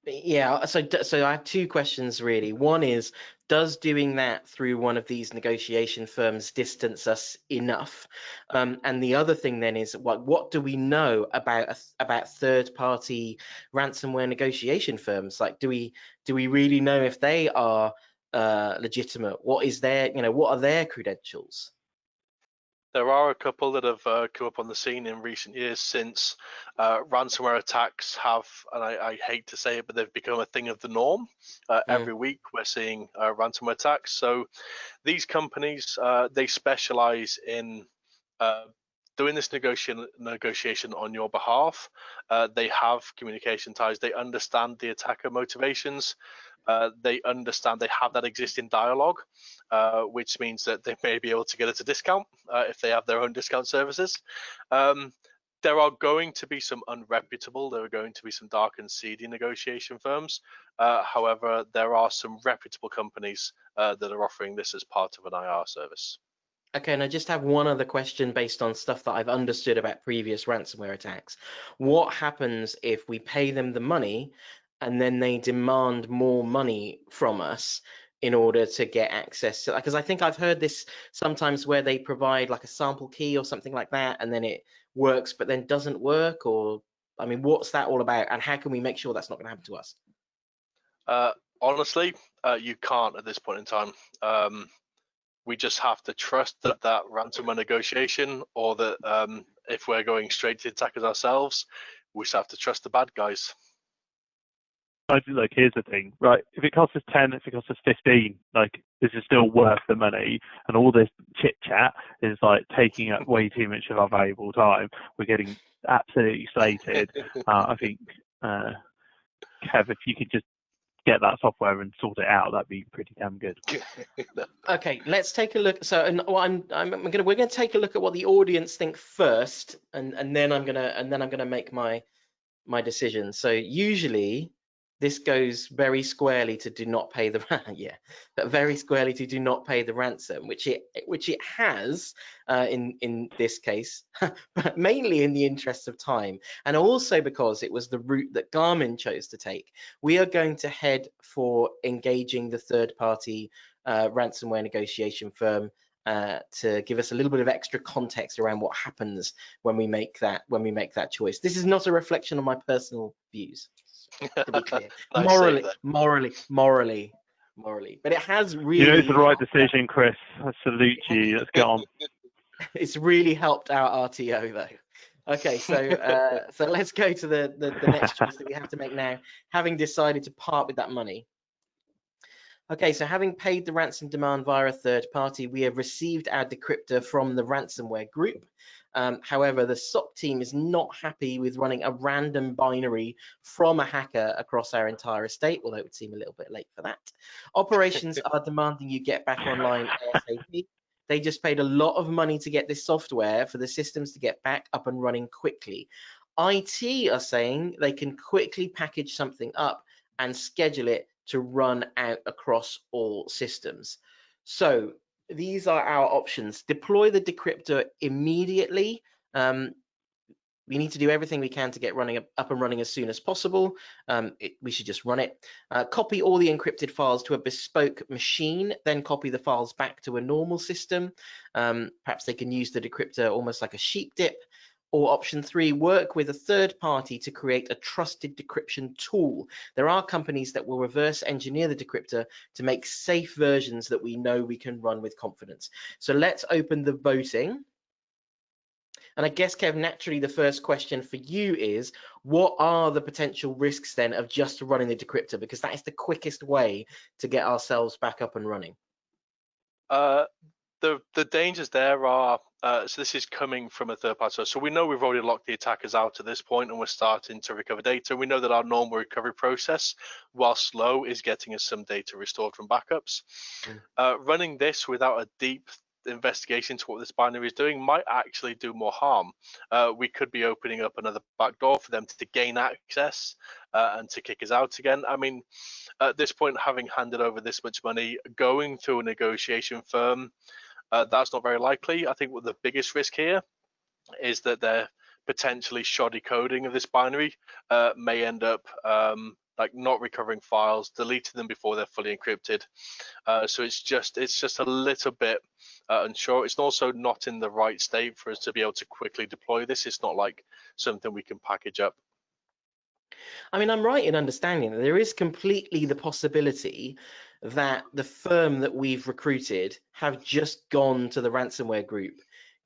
Yeah, so I have two questions really. One is, does doing that through one of these negotiation firms distance us enough? And the other thing then is, what do we know about third-party ransomware negotiation firms? Like, do we really know if they are legitimate? What are their credentials? There are a couple that have come up on the scene in recent years since ransomware attacks have, and I hate to say it, but they've become a thing of the norm. Every week we're seeing ransomware attacks. So these companies, they specialize in doing this negotiation on your behalf. They have communication ties. They understand the attacker motivations. They understand they have that existing dialogue, which means that they may be able to get us a discount if they have their own discount services. There are going to be some unreputable, there are going to be some dark and seedy negotiation firms. However, there are some reputable companies that are offering this as part of an IR service. Okay, and I just have one other question based on stuff that I've understood about previous ransomware attacks. What happens if we pay them the money and then they demand more money from us in order to get access to, because I think I've heard this sometimes where they provide like a sample key or something like that, and then it works but then doesn't work? Or, I mean, what's that all about, and how can we make sure that's not going to happen to us? Honestly, you can't at this point in time. We just have to trust that ransomware negotiation, or that if we're going straight to attackers ourselves, we just have to trust the bad guys. Like, here's the thing, right? If it costs us 10, if it costs us 15, like, this is still worth the money. And all this chit chat is like taking up way too much of our valuable time. We're getting absolutely slated. I think, Kev, if you could just get that software and sort it out, that'd be pretty damn good. Okay, let's take a look. So, and we're gonna take a look at what the audience think first, and then I'm gonna make my decision. So usually this goes very squarely to do not pay the very squarely to do not pay the ransom, which it has in this case, but mainly in the interest of time, and also because it was the route that Garmin chose to take. We are going to head for engaging the third-party ransomware negotiation firm to give us a little bit of extra context around what happens when we make that choice. This is not a reflection on my personal views, to be clear. morally, but it has really. You know, it's the right decision, Chris. I salute you. Let's get on. It's really helped our RTO though. Okay, so so let's go to the next choice that we have to make now, having decided to part with that money. Okay, so having paid the ransom demand via a third party, we have received our decryptor from the ransomware group. However, the SOC team is not happy with running a random binary from a hacker across our entire estate, although it would seem a little bit late for that. Operations are demanding you get back online ASAP. They just paid a lot of money to get this software for the systems to get back up and running quickly. IT are saying they can quickly package something up and schedule it to run out across all systems. So these are our options. Deploy the decryptor immediately. We need to do everything we can to get up and running as soon as possible. We should just run it. Copy all the encrypted files to a bespoke machine, then copy the files back to a normal system. Perhaps they can use the decryptor almost like a sheep dip. Or option 3, work with a third party to create a trusted decryption tool. There are companies that will reverse engineer the decryptor to make safe versions that we know we can run with confidence. So let's open the voting. And I guess, Kev, naturally the first question for you is, what are the potential risks then of just running the decryptor? Because that is the quickest way to get ourselves back up and running. The dangers there are, so this is coming from a third party. So we know we've already locked the attackers out at this point and we're starting to recover data. We know that our normal recovery process, while slow, is getting us some data restored from backups. Running this without a deep investigation into what this binary is doing might actually do more harm. We could be opening up another backdoor for them to gain access and to kick us out again. I mean, at this point, having handed over this much money, going through a negotiation firm, that's not very likely. I think what the biggest risk here is that their potentially shoddy coding of this binary may end up like not recovering files, deleting them before they're fully encrypted. So it's just a little bit unsure. It's also not in the right state for us to be able to quickly deploy this. It's not like something we can package up. I mean, I'm right in understanding that there is completely the possibility that the firm that we've recruited have just gone to the ransomware group,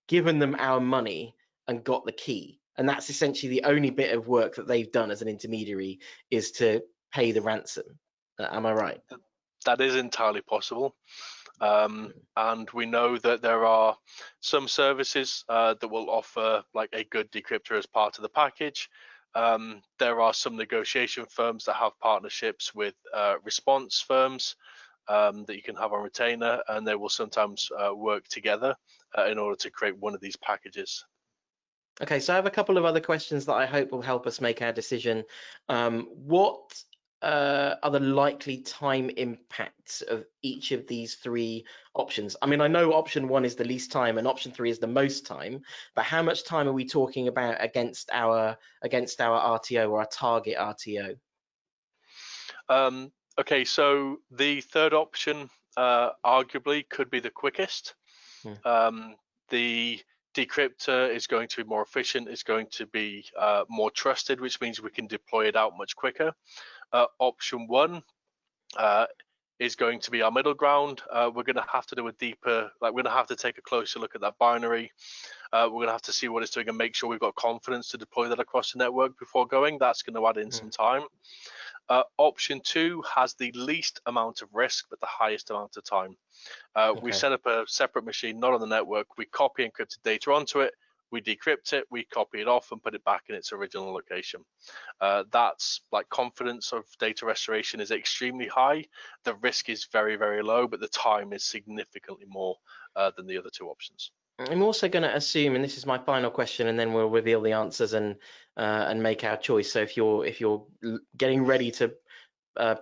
given them our money and got the key. And that's essentially the only bit of work that they've done as an intermediary, is to pay the ransom. Am I right? That is entirely possible. And we know that there are some services that will offer like a good decryptor as part of the package. There are some negotiation firms that have partnerships with response firms that you can have on retainer, and they will sometimes work together in order to create one of these packages. Okay, so I have a couple of other questions that I hope will help us make our decision. What are the likely time impacts of each of these 3 options? I mean, I know option 1 is the least time and option 3 is the most time, but how much time are we talking about against our RTO or our target RTO? Okay, so the third option arguably could be the quickest. The decryptor is going to be more efficient, it's going to be more trusted, which means we can deploy it out much quicker. Option 1 is going to be our middle ground. We're going to have to do a deeper, we're going to have to take a closer look at that binary. We're going to have to see what it's doing and make sure we've got confidence to deploy that across the network before going. That's going to add in some time. Option 2 has the least amount of risk, but the highest amount of time. We set up a separate machine, not on the network. We copy encrypted data onto it. We decrypt it, we copy it off and put it back in its original location. That's like confidence of data restoration is extremely high. The risk is very, very low, but the time is significantly more than the other two options. I'm also going to assume, and this is my final question, and then we'll reveal the answers and make our choice. So if you're getting ready to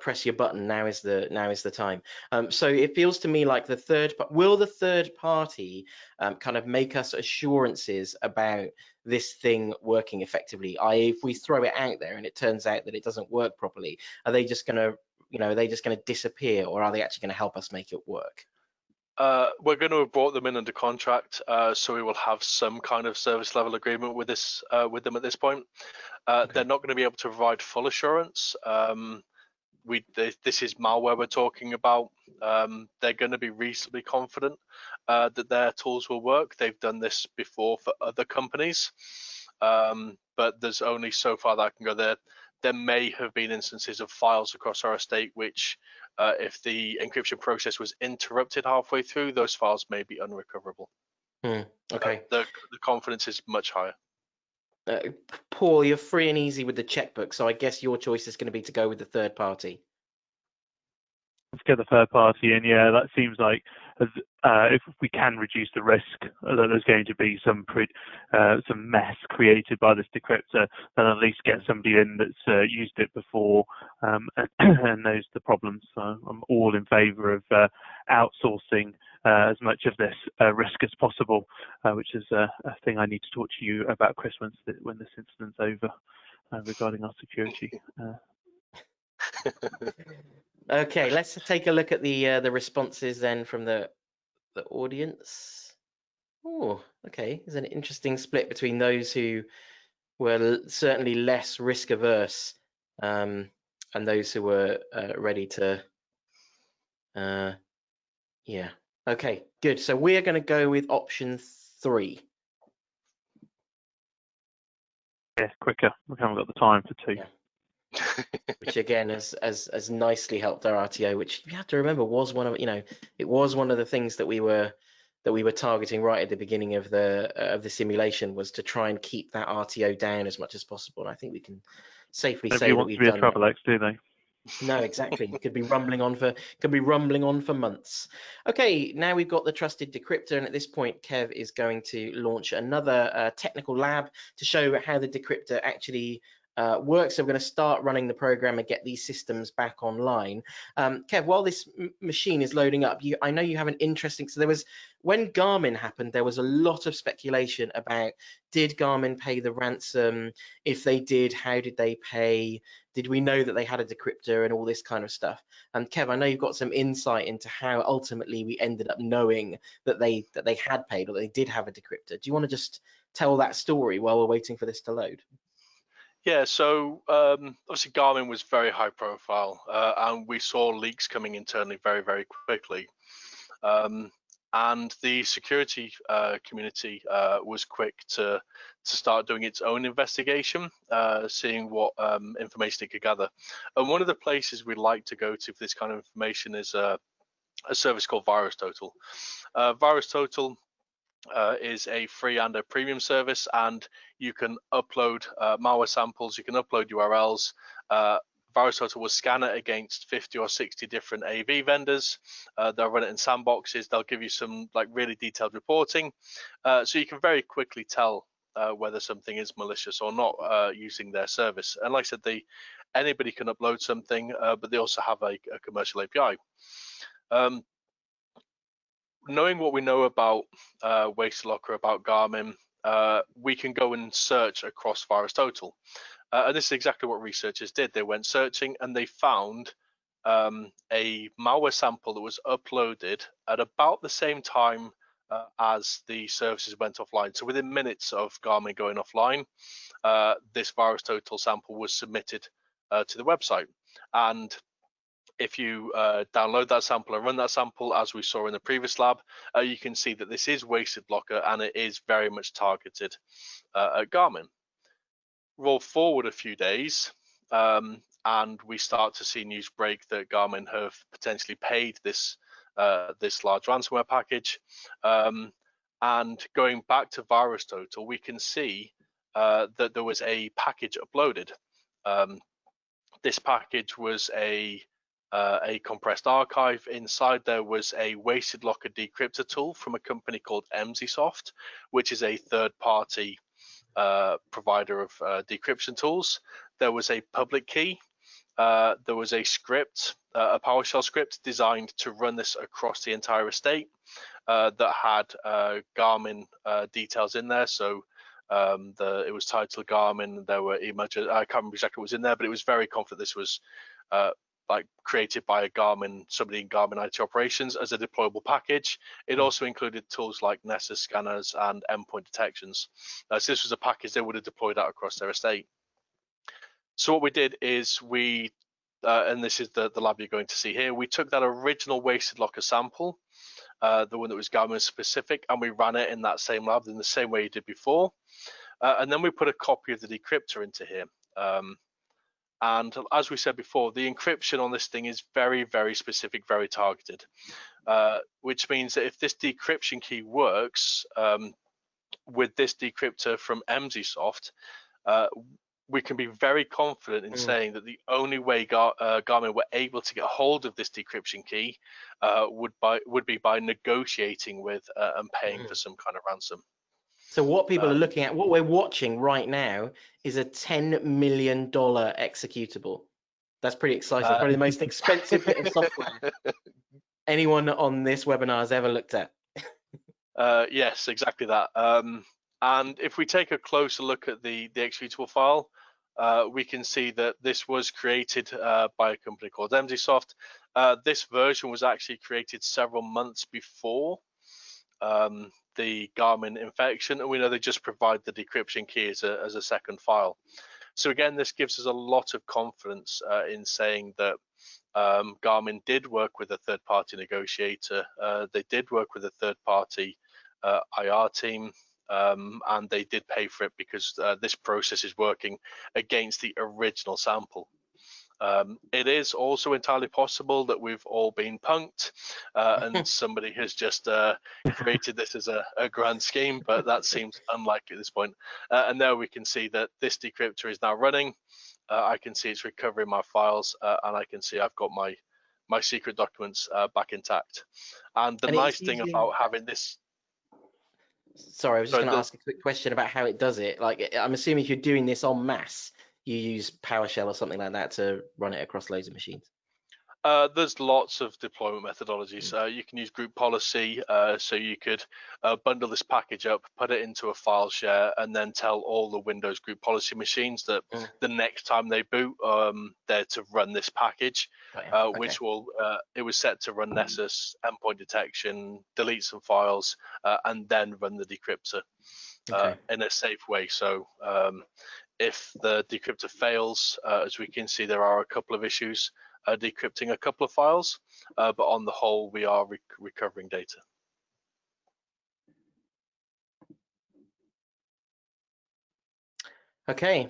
press your button, now is the time. So it feels to me like the third party kind of make us assurances about this thing working effectively, i.e. if we throw it out there and it turns out that it doesn't work properly, are they just going to disappear, or are they actually going to help us make it work? We're going to have brought them in under contract, so we will have some kind of service level agreement with them at this point. They're not going to be able to provide full assurance. This is malware we're talking about. They're going to be reasonably confident that their tools will work. They've done this before for other companies, but there's only so far that I can go there. There may have been instances of files across our estate which, if the encryption process was interrupted halfway through, those files may be unrecoverable. Okay. The confidence is much higher. Paul, you're free and easy with the checkbook, so I guess your choice is going to be to go with the third party. Let's get the third party in. Yeah, that seems like if we can reduce the risk that there's going to be some mess created by this decryptor, then at least get somebody in that's used it before and knows the problems. So I'm all in favour of outsourcing as much of this risk as possible, which is a thing I need to talk to you about, Chris, when this incident's over, regarding our security. Okay, let's take a look at the responses then from the audience. Oh, okay, there's an interesting split between those who were certainly less risk averse and those who were ready to. Yeah. Okay, good. So we're going to go with option 3. Yeah, quicker. We haven't got the time for 2. Yeah. Which again has nicely helped our RTO, which you have to remember was one of it was one of the things that we were targeting right at the beginning of the simulation, was to try and keep that RTO down as much as possible. And I think we can safely say that we've done that. Nobody wants to be a trouble X, do they? No, exactly. Could be rumbling on for months. Okay, now we've got the trusted decryptor, and at this point, Kev is going to launch another technical lab to show how the decryptor actually works. So we're going to start running the program and get these systems back online. Kev, while this machine is loading up, I know you have an interesting. So when Garmin happened, there was a lot of speculation about, did Garmin pay the ransom? If they did, how did they pay? Did we know that they had a decryptor and all this kind of stuff? And Kev, I know you've got some insight into how ultimately we ended up knowing that they had paid, or they did have a decryptor. Do you want to just tell that story while we're waiting for this to load? Yeah, so obviously Garmin was very high profile, and we saw leaks coming internally very, very quickly. And the security community was quick to start doing its own investigation, seeing what information it could gather. And one of the places we'd like to go to for this kind of information is a service called VirusTotal. VirusTotal is a free and a premium service, and you can upload malware samples, you can upload URLs. VirusTotal will scan it against 50 or 60 different AV vendors. They'll run it in sandboxes. They'll give you some really detailed reporting, so you can very quickly tell whether something is malicious or not using their service. And like I said, anybody can upload something, but they also have a commercial API. Knowing what we know about WastedLocker, about Garmin, we can go and search across VirusTotal. And this is exactly what researchers did. They went searching and they found a malware sample that was uploaded at about the same time as the services went offline. So within minutes of Garmin going offline, this VirusTotal sample was submitted to the website. And if you download that sample and run that sample, as we saw in the previous lab, you can see that this is WastedLocker and it is very much targeted at Garmin. Roll forward a few days, and we start to see news break that Garmin have potentially paid this this large ransomware package. And going back to VirusTotal, we can see that there was a package uploaded. This package was a compressed archive. Inside there was a WastedLocker decryptor tool from a company called Emsisoft, which is a third-party provider of decryption tools. There was a public key. There was a script, a PowerShell script designed to run this across the entire estate that had Garmin details in there. So it was titled Garmin. There were images. I can't remember exactly what was in there, but it was very confident this was like created by a Garmin, somebody in Garmin IT operations as a deployable package. It also included tools like Nessus scanners and endpoint detections. So this was a package they would have deployed out across their estate. So what we did is we, and this is the lab you're going to see here, we took that original WastedLocker sample, the one that was Garmin specific, and we ran it in that same lab in the same way you did before. And then we put a copy of the decryptor into here. And as we said before, the encryption on this thing is very, very specific, very targeted, which means that if this decryption key works with this decryptor from Emsisoft, we can be very confident in saying that the only way Garmin were able to get hold of this decryption key would be by negotiating with and paying for some kind of ransom. So what people are looking at, what we're watching right now, is a $10 million executable. That's pretty exciting. Probably the most expensive bit of software anyone on this webinar has ever looked at. Yes, exactly that. And if we take a closer look at the executable file, we can see that this was created by a company called Emsisoft. This version was actually created several months before the Garmin infection, and we know they just provide the decryption key as a second file. So again, this gives us a lot of confidence in saying that Garmin did work with a third-party negotiator. They did work with a third-party IR team, and they did pay for it because this process is working against the original sample. It is also entirely possible that we've all been punked and somebody has just created this as a grand scheme, but that seems unlikely at this point. And now we can see that this decryptor is now running. I can see it's recovering my files, and I can see I've got my secret documents back intact. And the nice thing about having this... Sorry, I was just going to ask a quick question about how it does it. Like, I'm assuming if you're doing this en masse, you use PowerShell or something like that to run it across loads of machines. There's lots of deployment methodologies. You can use group policy, so you could bundle this package up, put it into a file share, and then tell all the Windows group policy machines that the next time they boot, they're to run this package, which will, it was set to run Nessus, endpoint detection, delete some files, and then run the decryptor in a safe way. So if the decryptor fails, as we can see, there are a couple of issues decrypting a couple of files, but on the whole, we are recovering data. Okay,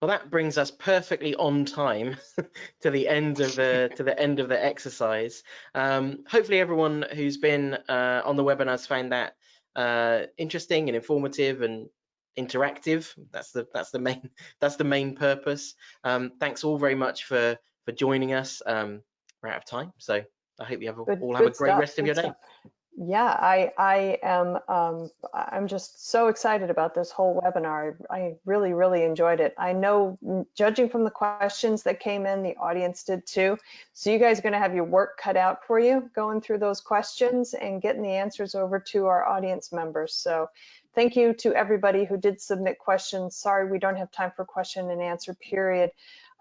well that brings us perfectly on time to the end of the exercise. Hopefully, everyone who's been on the webinar has found that interesting and informative and interactive. That's the main purpose. Thanks all very much for joining us. We're out of time, so I hope you all have a great rest of your day. Yeah, I'm just so excited about this whole webinar. I really enjoyed it. I know, judging from the questions that came in, the audience did too. So you guys are going to have your work cut out for you going through those questions and getting the answers over to our audience members. So thank you to everybody who did submit questions. Sorry, we don't have time for question and answer period.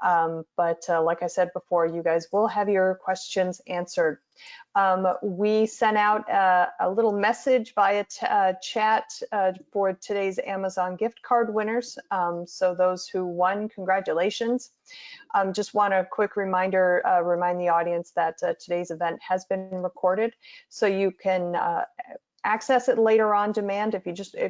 But like I said before, you guys will have your questions answered. We sent out a little message via chat for today's Amazon gift card winners. So those who won, congratulations. Just want a quick reminder, remind the audience that today's event has been recorded, so you can access it later on demand if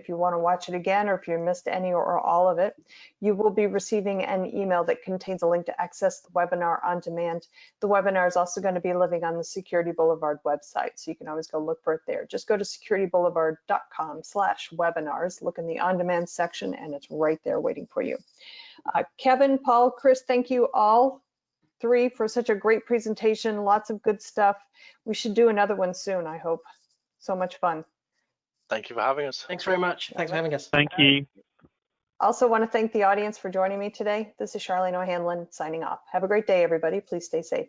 you want to watch it again, or if you missed any or all of it. You will be receiving an email that contains a link to access the webinar on demand. The webinar is also going to be living on the Security Boulevard website, so you can always go look for it there. Just go to securityboulevard.com/webinars, look in the on-demand section, and it's right there waiting for you. Kevin, Paul, Chris, thank you all three for such a great presentation. Lots of good stuff. We should do another one soon, I hope. So much fun. Thank you for having us. Thanks very much. Thanks for having us. Thank you. Also want to thank the audience for joining me today. This is Charlene O'Hanlon signing off. Have a great day, everybody. Please stay safe.